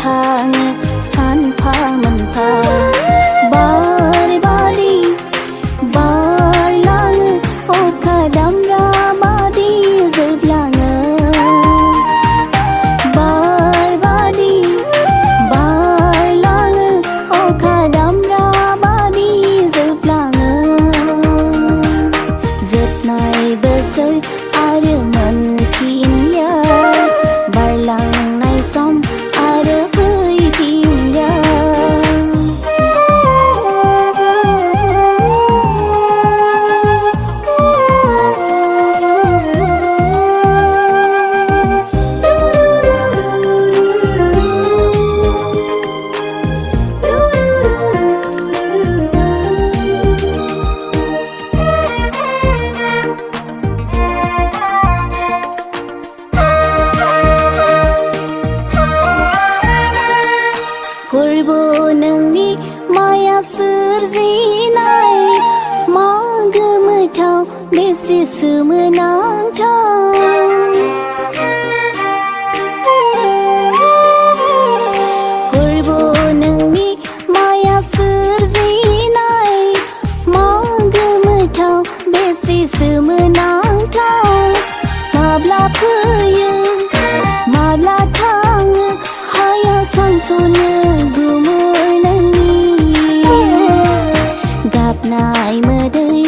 थाङो सानफा मोनफा बारे बारे बारलाङो अखा दामब्रा बादि जोबलाङो बारबादि बारलाङो अखा दामब्रा बादि जोबलाङो जोबनाय बोसोर आरो मोनफिनया बारलांनाय सम आरो फैफिनया फोरबो नोंनि माया सोरजिनाय मा गोमोथाव बेसे सोमोनांथाव फोरबो नोंनि माया सोरजिनाय मा गोमोथाव बेसे सोमोनांथाव माब्ला फैयो माब्ला थाङो हाया सानस'नो गुमुर नोंनि गाबनाय मोदै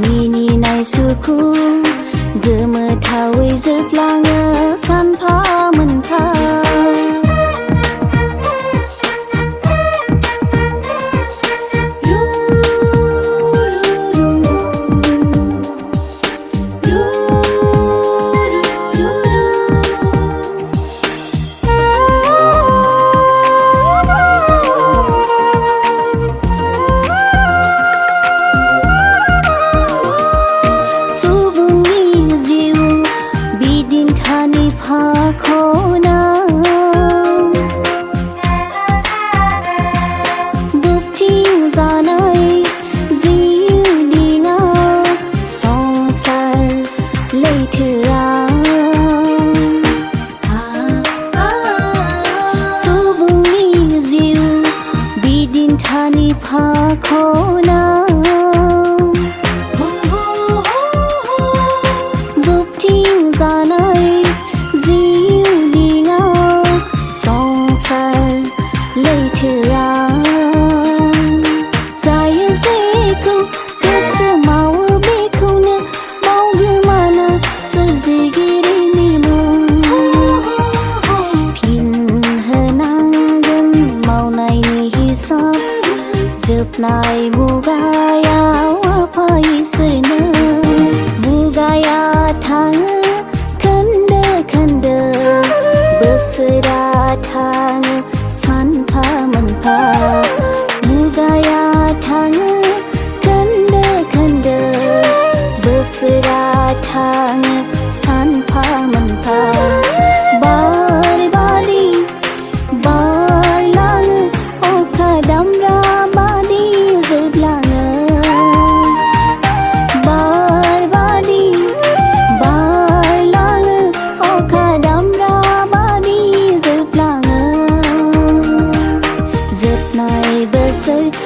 मिनिनाय सुखु गोमोथावै जोबलाङो सानफा मोनफा जोबनाय मुगायाव आफा इसोरनो मुगाया थाङो खोन्दो खोन्दो बोसोरा थाङो सानफा मोनफा मुगाया थाङो खोन्दो खोन्दो बोसोरा थाङो सानफा मोनफा बारे बारे बारलाङो अखा दामब्रा say